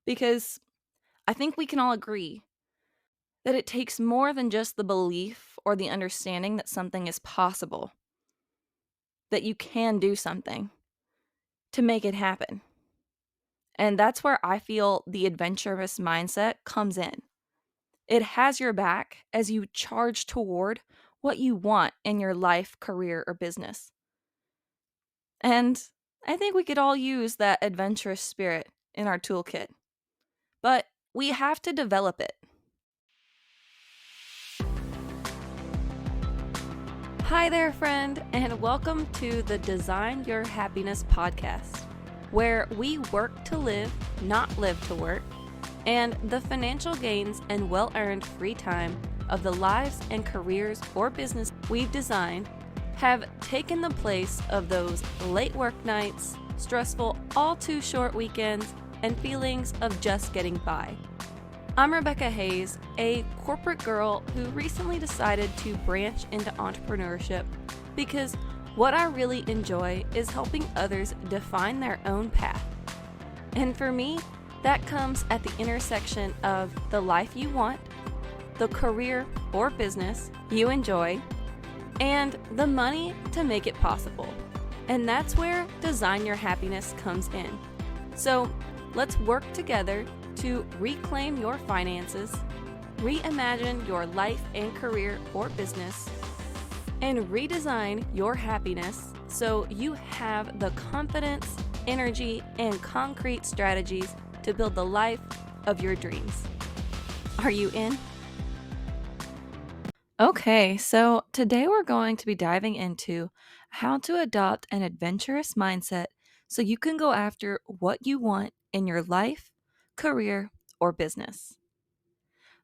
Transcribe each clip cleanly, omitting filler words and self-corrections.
because I think we can all agree that it takes more than just the belief or the understanding that something is possible, that you can do something to make it happen. And that's where I feel the adventurous mindset comes in. It has your back as you charge toward what you want in your life, career, or business. And I think we could all use that adventurous spirit in our toolkit, but we have to develop it. Hi there, friend, and welcome to the Design Your Happiness podcast, where we work to live, not live to work, and the financial gains and well earned free time of the lives and careers or business we've designed have taken the place of those late work nights, stressful, all too short weekends, and feelings of just getting by. I'm Rebecca Hayes, a corporate girl who recently decided to branch into entrepreneurship because what I really enjoy is helping others define their own path. And for me, that comes at the intersection of the life you want, the career or business you enjoy, and the money to make it possible. And that's where Design Your Happiness comes in. So let's work together to reclaim your finances, reimagine your life and career or business, and redesign your happiness so you have the confidence, energy, and concrete strategies to build the life of your dreams. Are you in? Okay, so today we're going to be diving into how to adopt an adventurous mindset so you can go after what you want in your life, career, or business.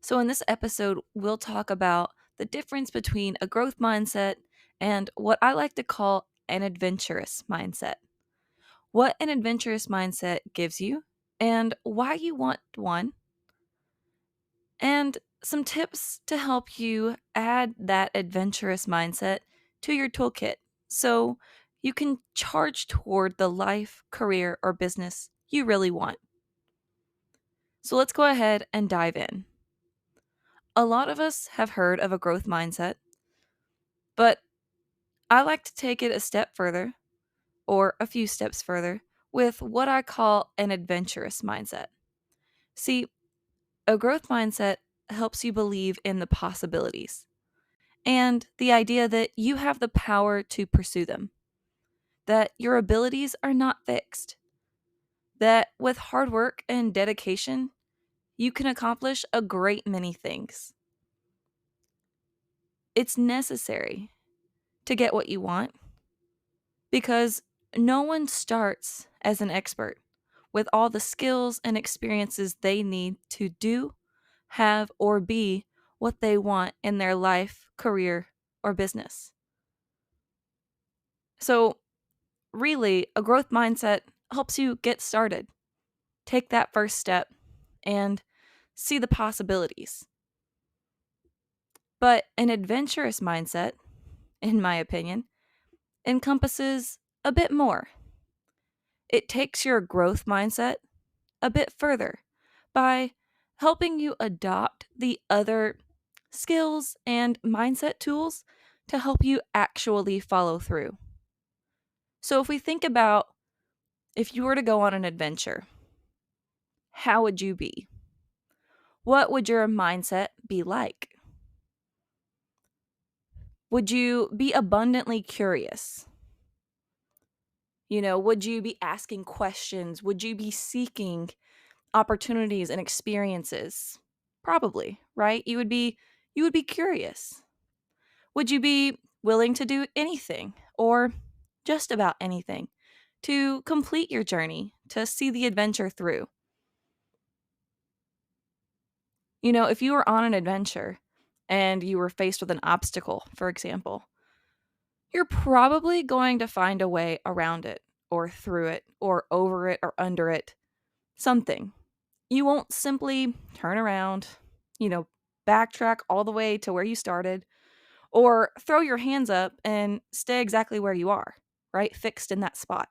So, in this episode, we'll talk about the difference between a growth mindset and what I like to call an adventurous mindset. What an adventurous mindset gives you, and why you want one, and some tips to help you add that adventurous mindset to your toolkit so you can charge toward the life, career, or business you really want. So let's go ahead and dive in. A lot of us have heard of a growth mindset, but I like to take it a step further, or a few steps further, with what I call an adventurous mindset. See, a growth mindset helps you believe in the possibilities and the idea that you have the power to pursue them, that your abilities are not fixed, that with hard work and dedication, you can accomplish a great many things. It's necessary to get what you want because no one starts as an expert with all the skills and experiences they need to do, have, or be what they want in their life, career, or business. So, really, a growth mindset helps you get started, take that first step, and see the possibilities. But an adventurous mindset, in my opinion, encompasses a bit more. It takes your growth mindset a bit further by helping you adopt the other skills and mindset tools to help you actually follow through. So, if we think about if you were to go on an adventure, how would you be? What would your mindset be like? Would you be abundantly curious? Would you be asking questions? Would you be seeking opportunities and experiences? Probably, right? You would be curious. Would you be willing to do anything or just about anything to complete your journey, to see the adventure through? If you were on an adventure and you were faced with an obstacle, for example, you're probably going to find a way around it or through it or over it or under it, something. You won't simply turn around, backtrack all the way to where you started or throw your hands up and stay exactly where you are, right? Fixed in that spot.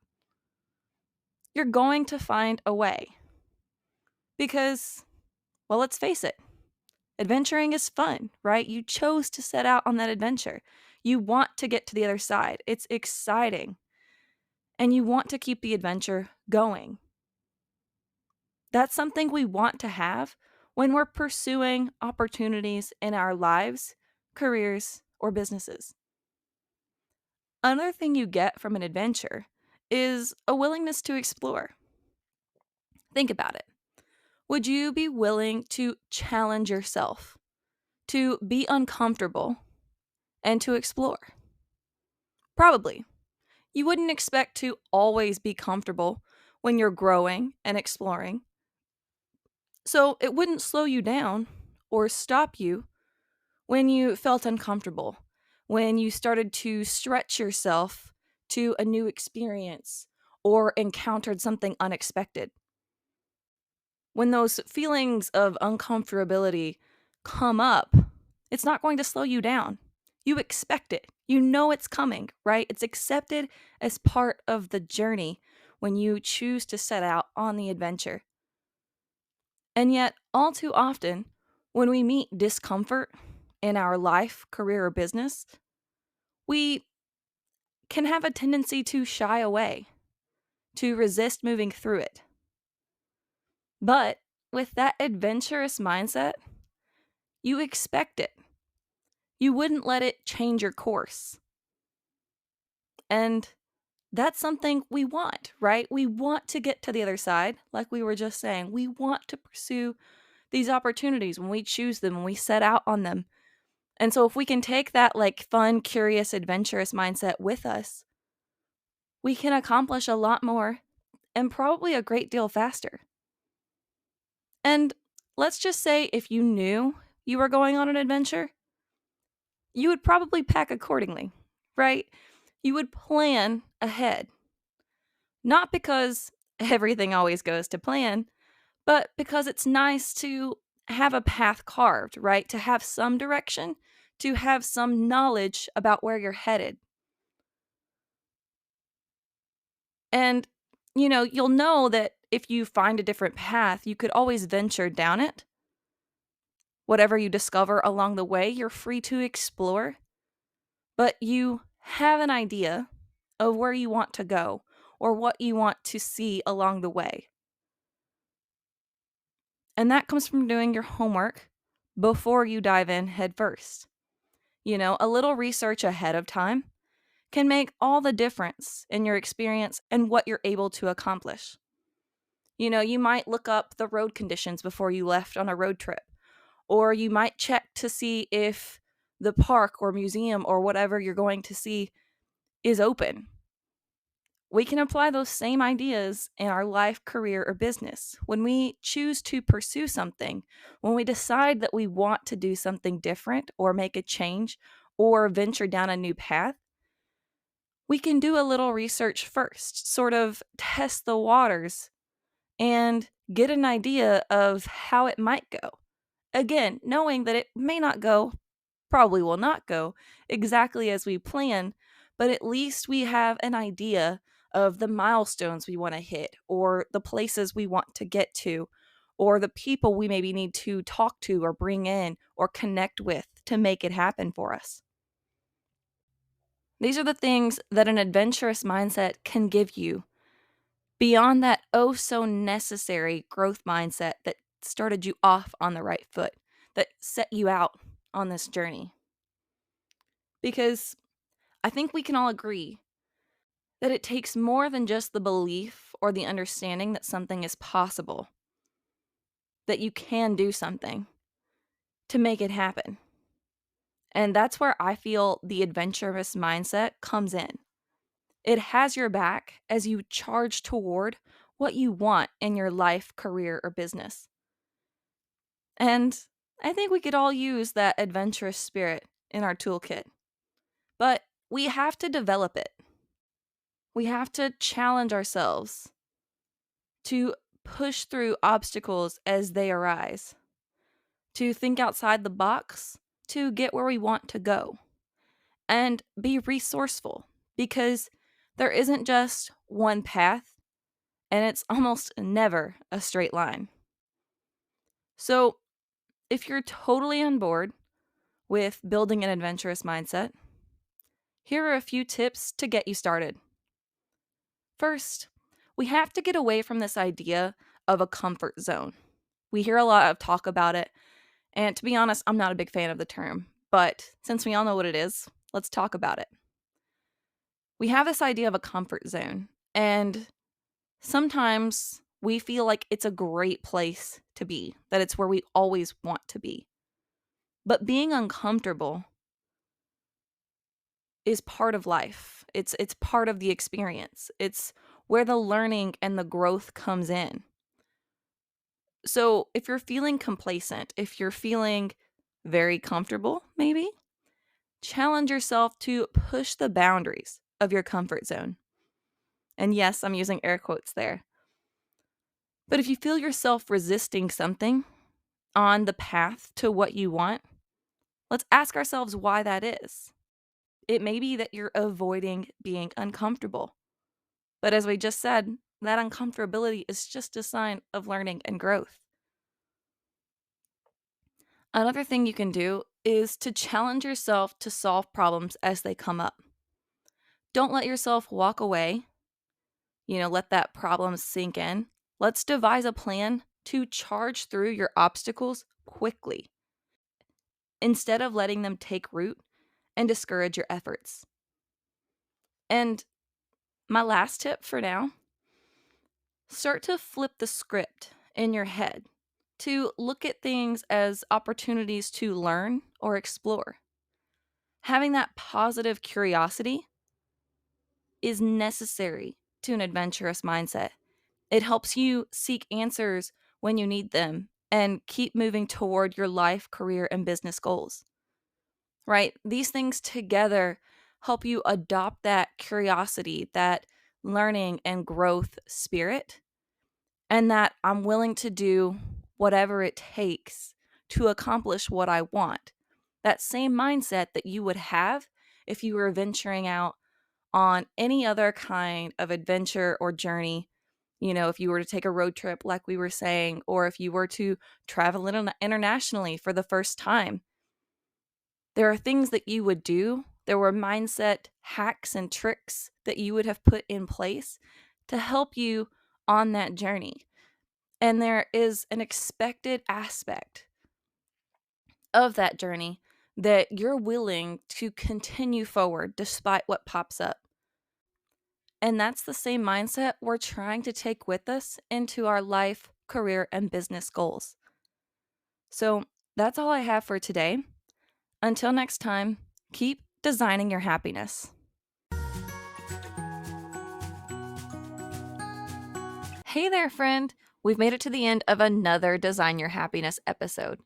You're going to find a way Because, well, let's face it, adventuring is fun, right? You chose to set out on that adventure. You want to get to the other side. It's exciting. And you want to keep the adventure going. That's something we want to have when we're pursuing opportunities in our lives, careers, or businesses. Another thing you get from an adventure is a willingness to explore. Think about it. Would you be willing to challenge yourself, to be uncomfortable, and to explore? Probably. You wouldn't expect to always be comfortable when you're growing and exploring. So it wouldn't slow you down or stop you when you felt uncomfortable, when you started to stretch yourself to a new experience or encountered something unexpected. When those feelings of uncomfortability come up, it's not going to slow you down. You expect it. You know it's coming, right? It's accepted as part of the journey when you choose to set out on the adventure. And yet, all too often, when we meet discomfort in our life, career, or business, we can have a tendency to shy away, to resist moving through it. But with that adventurous mindset, you expect it. You wouldn't let it change your course. And that's something we want, right? We want to get to the other side, like we were just saying. We want to pursue these opportunities when we choose them, when we set out on them. And so if we can take that like fun, curious, adventurous mindset with us, we can accomplish a lot more and probably a great deal faster. And let's just say if you knew you were going on an adventure, you would probably pack accordingly, right? You would plan ahead. Not because everything always goes to plan, but because it's nice to have a path carved, right? To have some direction, to have some knowledge about where you're headed. And, you'll know that if you find a different path, you could always venture down it. Whatever you discover along the way, you're free to explore. But you have an idea of where you want to go or what you want to see along the way. And that comes from doing your homework before you dive in head first. A little research ahead of time can make all the difference in your experience and what you're able to accomplish. You might look up the road conditions before you left on a road trip, or you might check to see if the park or museum or whatever you're going to see is open. We can apply those same ideas in our life, career, or business. When we choose to pursue something, when we decide that we want to do something different or make a change or venture down a new path, we can do a little research first, sort of test the waters and get an idea of how it might go. Again, knowing that it may not go, probably will not go exactly as we plan, but at least we have an idea of the milestones we want to hit, or the places we want to get to, or the people we maybe need to talk to or bring in or connect with to make it happen for us. These are the things that an adventurous mindset can give you beyond that oh so necessary growth mindset that started you off on the right foot, that set you out on this journey. Because I think we can all agree that it takes more than just the belief or the understanding that something is possible, that you can do something to make it happen. And that's where I feel the adventurous mindset comes in. It has your back as you charge toward what you want in your life, career, or business. And I think we could all use that adventurous spirit in our toolkit. But we have to develop it. We have to challenge ourselves to push through obstacles as they arise, to think outside the box, to get where we want to go, and be resourceful because there isn't just one path and it's almost never a straight line. So, if you're totally on board with building an adventurous mindset, here are a few tips to get you started. First, we have to get away from this idea of a comfort zone. We hear a lot of talk about it, and to be honest, I'm not a big fan of the term, but since we all know what it is, let's talk about it. We have this idea of a comfort zone, and sometimes we feel like it's a great place to be, that it's where we always want to be. But being uncomfortable is part of life. It's part of the experience. It's where the learning and the growth comes in. So, if you're feeling complacent, if you're feeling very comfortable, maybe challenge yourself to push the boundaries of your comfort zone. And yes, I'm using air quotes there. But if you feel yourself resisting something on the path to what you want, let's ask ourselves why that is. It may be that you're avoiding being uncomfortable. But as we just said, that uncomfortability is just a sign of learning and growth. Another thing you can do is to challenge yourself to solve problems as they come up. Don't let yourself walk away, let that problem sink in. Let's devise a plan to charge through your obstacles quickly instead of letting them take root and discourage your efforts. And my last tip for now, start to flip the script in your head to look at things as opportunities to learn or explore. Having that positive curiosity is necessary to an adventurous mindset. It helps you seek answers when you need them and keep moving toward your life, career, and business goals. Right? These things together help you adopt that curiosity, that learning and growth spirit, and that I'm willing to do whatever it takes to accomplish what I want. That same mindset that you would have if you were venturing out on any other kind of adventure or journey. If you were to take a road trip, like we were saying, or if you were to travel internationally for the first time, there are things that you would do. There were mindset hacks and tricks that you would have put in place to help you on that journey. And there is an expected aspect of that journey that you're willing to continue forward despite what pops up. And that's the same mindset we're trying to take with us into our life, career, and business goals. So that's all I have for today. Until next time, keep designing your happiness. Hey there, friend. We've made it to the end of another Design Your Happiness episode.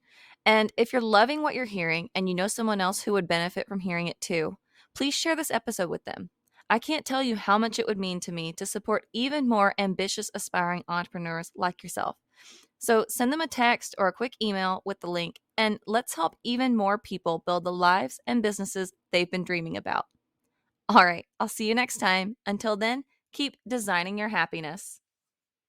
And if you're loving what you're hearing and you know someone else who would benefit from hearing it too, please share this episode with them. I can't tell you how much it would mean to me to support even more ambitious, aspiring entrepreneurs like yourself. So send them a text or a quick email with the link, and let's help even more people build the lives and businesses they've been dreaming about. All right, I'll see you next time. Until then, keep designing your happiness.